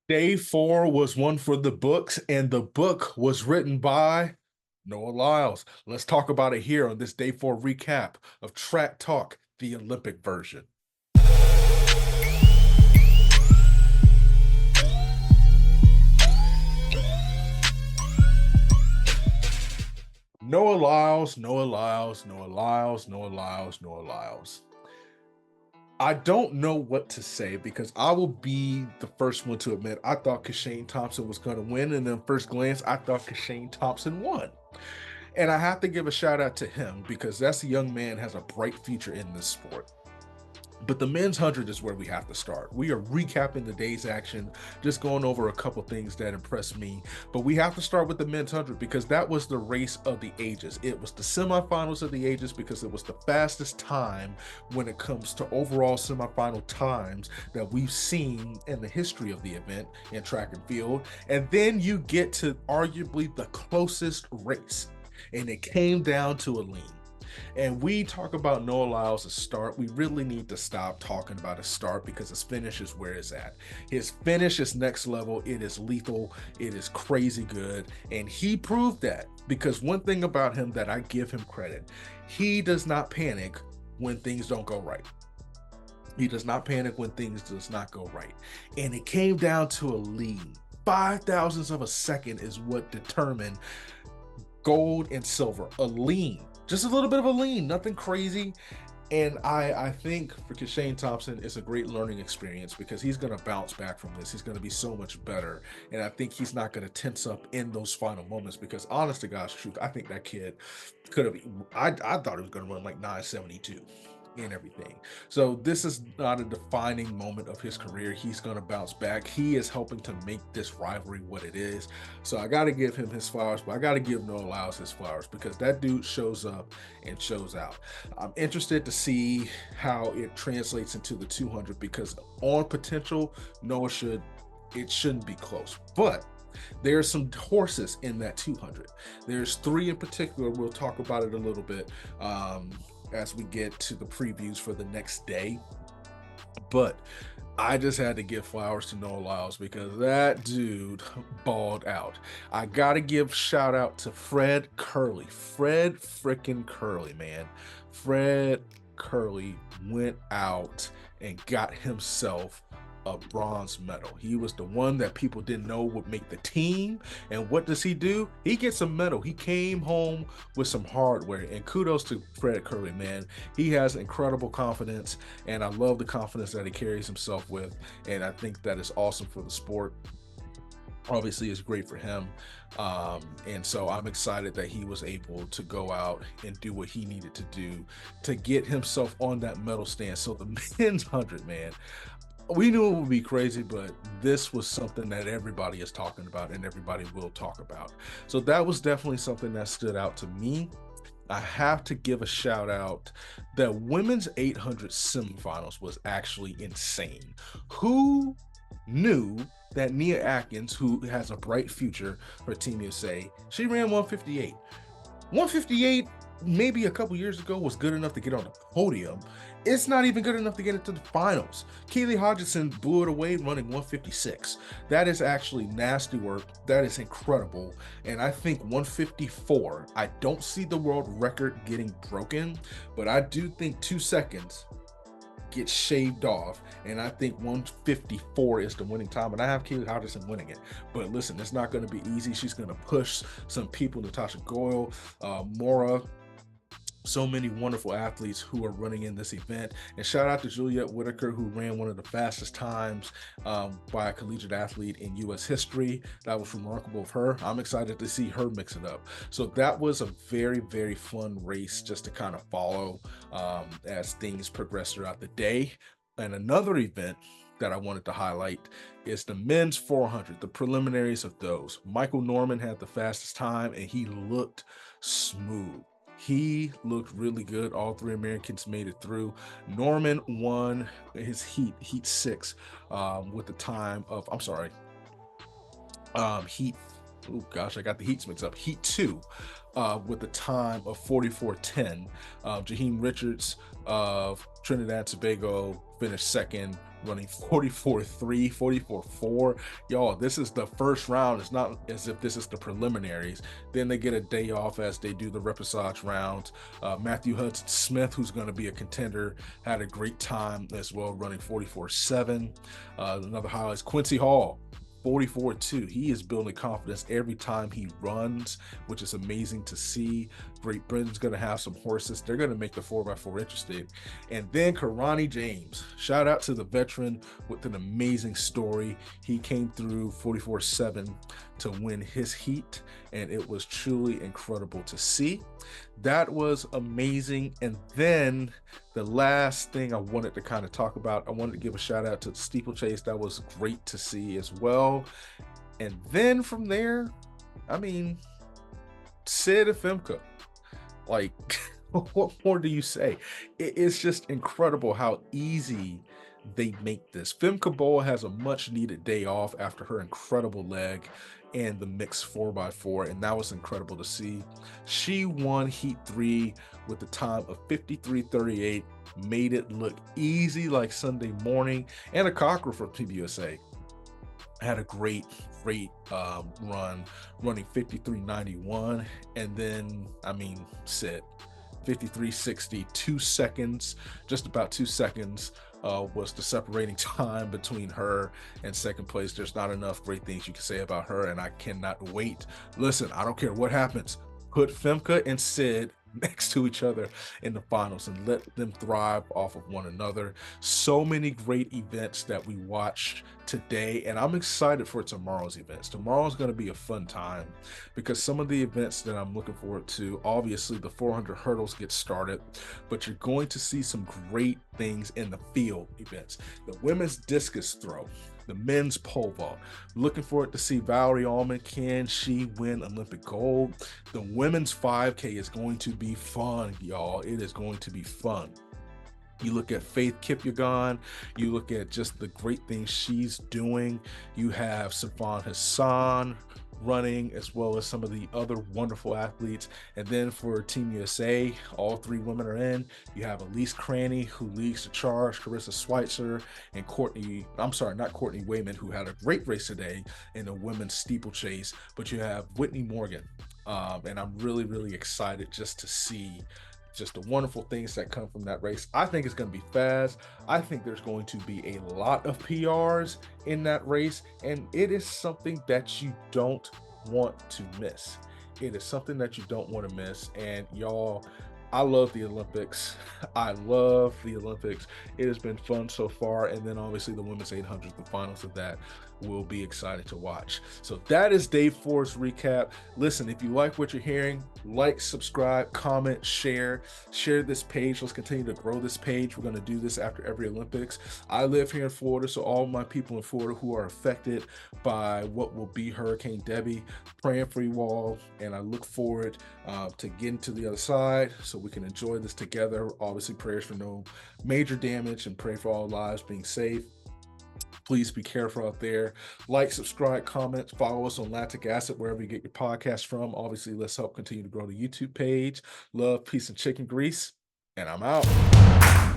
Day four was one for the books, and the book was written by Noah Lyles. Let's talk about it here on this day four recap of Track Talk, the Olympic version. Noah Lyles, Noah Lyles, Noah Lyles, Noah Lyles, Noah Lyles. I don't know what to say because I will be the first one to admit I thought Kashane Thompson was going to win, and then first glance, I thought Kashane Thompson won. And I have to give a shout out to him because that's a young man has a bright future in this sport. But the men's 100 is where we have to start. We are recapping the day's action, just going over a couple things that impressed me. But we have to start with the men's 100 because that was the race of the ages. It was the semifinals of the ages because it was the fastest time when it comes to overall semifinal times that we've seen in the history of the event in track and field. And then you get to arguably the closest race, and it came down to a lean. And we talk about Noah Lyles' start. We really need to stop talking about his start because his finish is where it's at. His finish is next level. It is lethal. It is crazy good. And he proved that because one thing about him that I give him credit, he does not panic when things don't go right. He does not panic when things does not go right. And it came down to a lean. 5,000ths of a second is what determined gold and silver. A lean, just a little bit of a lean, nothing crazy. And I think for Kashane Thompson, it's a great learning experience because he's going to bounce back from this. He's going to be so much better. And I think he's not going to tense up in those final moments because honest to God's truth, I think that kid could have, I thought he was going to run like 972 and everything. So this is not a defining moment of his career. He's going to bounce back. He is helping to make this rivalry what it is. So I got to give him his flowers, but I got to give Noah Lyles his flowers because that dude shows up and shows out. I'm interested to see how it translates into the 200 because on potential, it shouldn't be close. But there are some horses in that 200. There's three in particular. We'll talk about it a little bit as we get to the previews for the next day. But I just had to give flowers to Noah Lyles because that dude balled out. I gotta give shout out to Fred Curley. Fred freaking Curley, man. Fred Curley went out and got himself a bronze medal. He was the one that people didn't know would make the team. And what does he do? He gets a medal. He came home with some hardware. And kudos to Fred Curley, man. He has incredible confidence, and I love the confidence that he carries himself with. And I think that is awesome for the sport. Obviously, it's great for him. And so I'm excited that he was able to go out and do what he needed to do to get himself on that medal stand. So the men's 100, man, we knew it would be crazy, but this was something that everybody is talking about and everybody will talk about. So that was definitely something that stood out to me. I have to give a shout out. The women's 800 semifinals was actually insane. Who knew that Nia Atkins, who has a bright future for Team USA, she ran 158. 158 maybe a couple years ago was good enough to get on the podium. It's not even good enough to get into the finals. Keely Hodgson blew it away running 156. That is actually nasty work. That is incredible. And I think 154, I don't see the world record getting broken, but I do think 2 seconds gets shaved off, and I think 154 is the winning time, and I have Keely Hodgson winning it. But listen, it's not going to be easy. She's going to push some people, Natasha Goyle, Mora, so many wonderful athletes who are running in this event. And shout out to Juliette Whitaker, who ran one of the fastest times by a collegiate athlete in U.S. history. That was remarkable of her. I'm excited to see her mix it up. So that was a very, very fun race just to kind of follow as things progress throughout the day. And another event that I wanted to highlight is the men's 400, the preliminaries of those. Michael Norman had the fastest time, and he looked smooth. He looked really good. All three Americans made it through. Norman won his heat 6, with the time of, heat, oh gosh, I got the heats mixed up. Heat 2, with the time of 44:10. Jaheim Richards of Trinidad and Tobago finished second, running 44.3, 44.4. Y'all, this is the first round. It's not as if this is the preliminaries. Then they get a day off as they do the repechage rounds. Matthew Hudson Smith, who's going to be a contender, had a great time as well, running 44.7. Another highlight is Quincy Hall, 44.2. He is building confidence every time he runs, which is amazing to see. Great Britain's going to have some horses. They're going to make the 4x4 interesting. And then Karani James, shout out to the veteran with an amazing story. He came through 44.7 to win his heat, and it was truly incredible to see. That was amazing. And then the last thing I wanted to kind of talk about, I wanted to give a shout out to the steeplechase. That was great to see as well. And then from there, I mean, Sid and Femke, like, what more do you say? It's just incredible how easy they make this. Femke Bol has a much needed day off after her incredible leg and the mixed 4x4, and that was incredible to see. She won Heat 3 with the time of 53.38, made it look easy like Sunday morning, and a Cockrell from PBUSA had a great run, running 53.91, and then, I mean, Sid, 53.60, 2 seconds, just about 2 seconds was the separating time between her and second place. There's not enough great things you can say about her, and I cannot wait. Listen, I don't care what happens. Put Femke and Sid next to each other in the finals and let them thrive off of one another. So many great events that we watched today, and I'm excited for tomorrow's events. Tomorrow's going to be a fun time because some of the events that I'm looking forward to, obviously the 400 hurdles get started, but you're going to see some great things in the field events. The women's discus throw, the men's pole vault. Looking forward to see Valerie Allman. Can she win Olympic gold? The women's 5K is going to be fun, y'all. It is going to be fun. You look at Faith Kipyegon, you look at just the great things she's doing. You have Sifan Hassan running, as well as some of the other wonderful athletes. And then for Team USA, all 3 women are in. You have Elise Cranny, who leads the charge, Carissa Schweitzer, and not Courtney Wayman, who had a great race today in the women's steeplechase. But you have Whitney Morgan. And I'm really excited just to see just the wonderful things that come from that race. I think it's going to be fast. I think there's going to be a lot of PRs in that race, and it is something that you don't want to miss. It is something that you don't want to miss. And y'all, I love the Olympics. I love the Olympics. It has been fun so far. And then obviously the women's 800, the finals of that will be excited to watch. So that is Day 4's recap. Listen, if you like what you're hearing, like, subscribe, comment, share this page. Let's continue to grow this page. We're going to do this after every Olympics. I live here in Florida, so all my people in Florida who are affected by what will be Hurricane Debbie, praying for you all, and I look forward to getting to the other side so we can enjoy this together. Obviously, prayers for no major damage and pray for all lives being safe. Please be careful out there. Like, subscribe, comment, follow us on Lactic Acid, wherever you get your podcast from. Obviously, let's help continue to grow the YouTube page. Love, peace, and chicken grease. And I'm out.